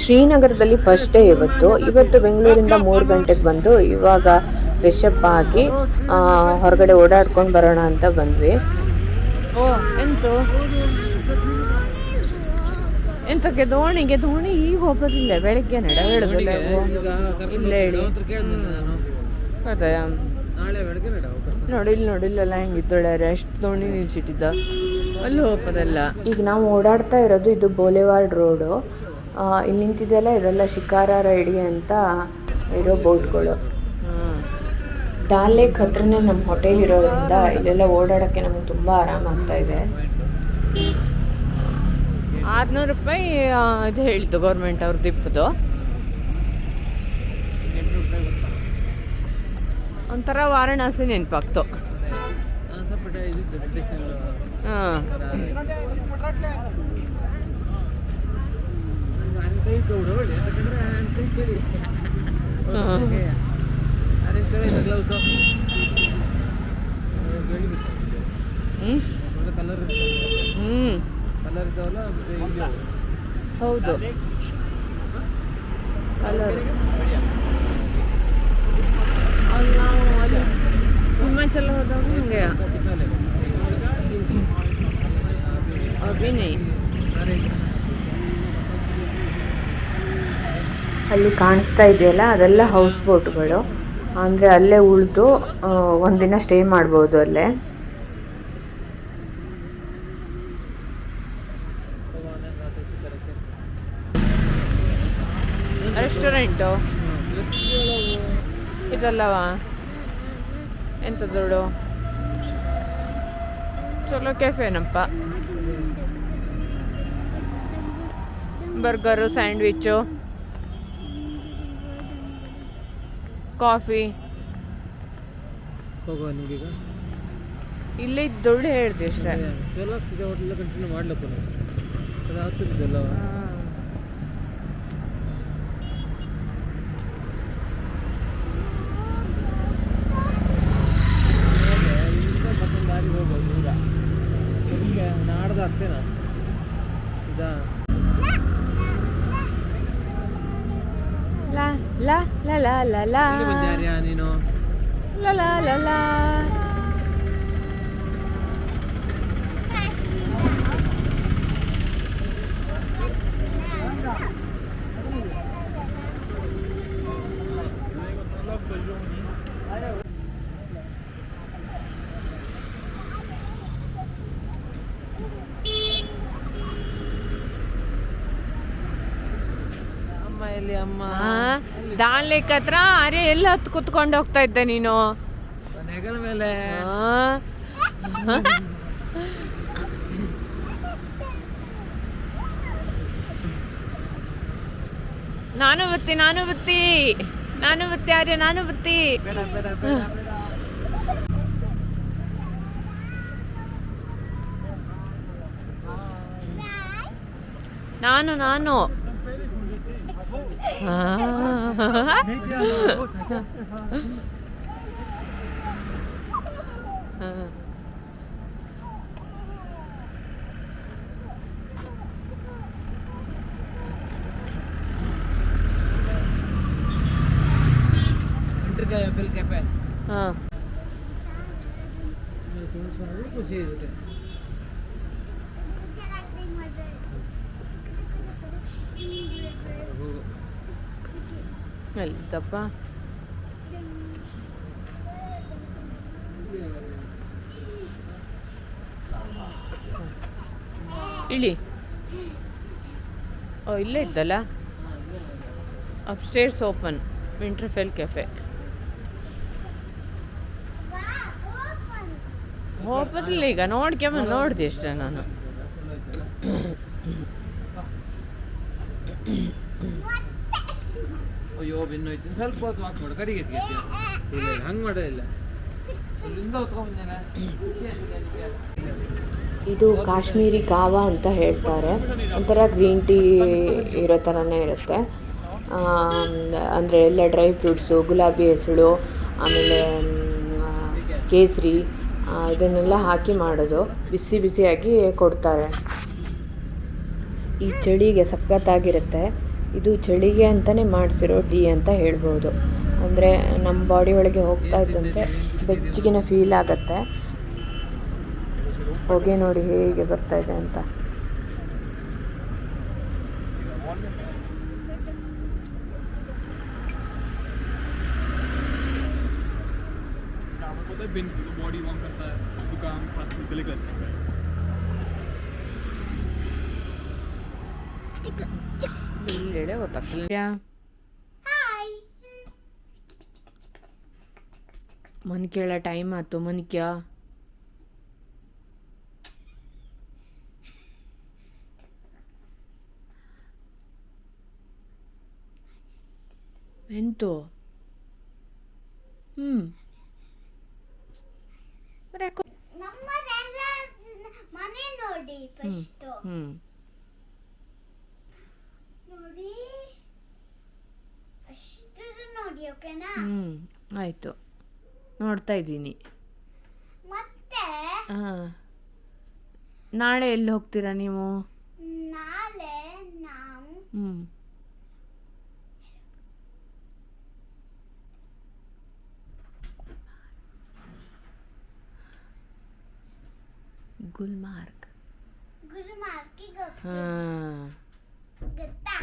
ಶ್ರೀನಗರದಲ್ಲಿ first day ಇವತ್ತು ಬೆಂಗಳೂರಿಂದ 3 ಗಂಟೆಗೆ ಬಂದು ಇವಾಗ ಫ್ರೆಶ್ ಅಪ್ ಆಗಿ ಹೊರಗಡೆ ಓಡಾಡ್ಕೊಂಡು ಬರೋಣ ಅಂತ ಬಂದ್ವಿ. ಎಂತಕ್ಕೆ ದೋಣಿ ಈಗ ಹೋಗೋದಿಲ್ಲ, ಬೆಳಗ್ಗೆ ನಡ ಹೇಳುದಿಲ್ಲ ಇಲ್ಲ ಹೇಳಿ ಅದೇ ನೋಡಿಲ್ಲಲ್ಲ ಹೆಂಗಿದ್ದೊಳ್ಳೆ ಅಷ್ಟು ದೋಣಿ ನಿಲ್ಸಿಟ್ಟಿದ್ದ ಅಲ್ಲಿ ಹೋಗೋದಲ್ಲ. ಈಗ ನಾವು ಓಡಾಡ್ತಾ ಇರೋದು ಇದು ಬೋಲೆವಾರ್ಡ್ ರೋಡು. ಇಲ್ಲಿ ನಿಂತಿದೆಯಲ್ಲ ಇದೆಲ್ಲ ಶಿಕಾರ ರೈಡಿ ಅಂತ ಇರೋ ಬೋಟ್ಗಳು. ಡಾಲ್ ಲೇಕ್ ಹತ್ರನೇ ನಮ್ಮ ಹೋಟೆಲ್ ಇರೋದ್ರಿಂದ ಇಲ್ಲೆಲ್ಲ ಓಡಾಡೋಕ್ಕೆ ನಮ್ಗೆ ತುಂಬ ಆರಾಮಾಗ್ತಾ ಇದೆ. 600 ರೂಪಾಯಿ ಇದು ಹೇಳಿದ್ದು ಗೌರ್ಮೆಂಟ್ ಅವ್ರದ್ದು ಇಪ್ಪದು. ಒಂಥರ ವಾರಣಾಸಿ ನೆನಪಾಗ್ತು. ಹಾಂ ಹೌದು ಕಲರ್. ಅಲ್ಲಿ ನಾವು ಅಲ್ಲಿ ಹಿಮಾಚಲ ಹೋದಾಗ ಹಿಂಗೆ ಅಭಿನಯ್ ಅಲ್ಲಿ ಕಾಣಿಸ್ತಾ ಇದೆಯಲ್ಲ ಅದೆಲ್ಲ ಹೌಸ್ ಬೋಟ್ಗಳು. ಅಂದರೆ ಅಲ್ಲೇ ಉಳಿದು ಒಂದಿನ ಸ್ಟೇ ಮಾಡ್ಬೋದು ಅಲ್ಲೇ. ರೆಸ್ಟೋರೆಂಟು ಇದಲ್ಲವಾ ಎಂತ ದೊಡ್ಡ ಚಲೋ ಕೆಫೆನಪ್ಪ. Burger, sandwich, coffee. ಇಲ್ಲೇ ಇದ್ದೊಳ್ಳೆ ಹೇಳ್ದೆ ಅಷ್ಟೇ. ನಾಡ್ದು ಆಗ್ತೇನ La la la la la la. ನೀನು la la la la. Dal Lake ಹತ್ರ ಅರೆ ಎಲ್ಲ ಹತ್ತು ಕುತ್ಕೊಂಡು ಹೋಗ್ತಾ ಇದ್ದೆ ನೀನು ಮೇಲೆ. ನಾನು ಬತ್ತಿ ಆರ್ಯ ನಾನು ಬತ್ತಿ. ನಾನು ಅಲ್ಲಿದ್ದಪ್ಪ. ಇಳಿ. ಓ ಇಲ್ಲೇ ಇದ್ದಲ್ಲ ಅಪ್ಸ್ಟೇರ್ಸ್ ಓಪನ್ ವಿಂಟರ್ಫೆಲ್ ಕೆಫೆ. ಹೋಗೋದಿಲ್ಲ ಈಗ ನೋಡ್ಕೊಂಬಂದು ನೋಡಿದೆ ಅಷ್ಟೇ ನಾನು. ಅಯ್ಯೋ ಬೆನ್ನೋಯ್ತು ಸ್ವಲ್ಪ ಹೊತ್ತು ವಾಕ್ ಮಾಡು ಕಡಿಗೆ ಇಲ್ಲ ಹಂಗೆ ಮಾಡೋದಿಲ್ಲ. ಇದು ಕಾಶ್ಮೀರಿ ಕಾವಾ ಅಂತ ಹೇಳ್ತಾರೆ. ಒಂಥರ ಗ್ರೀನ್ ಟೀ ಇರೋ ಥರನೇ ಇರುತ್ತೆ. ಅಂದರೆ ಎಲ್ಲ ಡ್ರೈ ಫ್ರೂಟ್ಸು, ಗುಲಾಬಿ ಹೆಸಳು, ಆಮೇಲೆ ಕೇಸರಿ ಇದನ್ನೆಲ್ಲ ಹಾಕಿ ಮಾಡೋದು. ಬಿಸಿಯಾಗಿ ಕೊಡ್ತಾರೆ. ಈ ಚಳಿಗೆ ಸಖತ್ತಾಗಿರುತ್ತೆ. ಇದು ಚಳಿಗೆ ಅಂತಲೇ ಮಾಡಿಸಿರೋ ಟೀ ಅಂತ ಹೇಳ್ಬೋದು. ಅಂದರೆ ನಮ್ಮ ಬಾಡಿ ಒಳಗೆ ಹೋಗ್ತಾ ಇದ್ದಂತೆ ಬೆಚ್ಚಗಿನ ಫೀಲ್ ಆಗುತ್ತೆ. ಹೊಗೆ ನೋಡಿ ಹೇಗೆ ಬರ್ತಾ ಇದೆ ಅಂತ. बॉडी वार्म करता है, जुकाम खांसी से लेकर अच्छा है। ಇಲ್ಲೆಡೆ ಗೊತ್ತಾಗ್ತಿಲ್ಲ. ಮನ್ ಕೇಳ ಟೈಮ್ ಆಯ್ತು. ಮನ್ಕ್ಯಾ ಎಂತು ಮನೆ ನೋಡಿ ಫಸ್ಟ್ ನೋಡಿ ಅಷ್ಟು ನೋಡಿ ಓಕೆನಾ. ಆಯಿತು, ನೋಡ್ತಾ ಇದ್ದೀನಿ. ಮತ್ತೆ ನಾಳೆ ಎಲ್ಲಿ ಹೋಗ್ತೀರಾ ನೀವು? ನಾಳೆ ನಾವು ಗುಲ್ಮಾರ್ಗ್. ಗುಲ್ಮಾರ್ಗಿಗೆ ಹಾಂ ಗೊತ್ತಾ?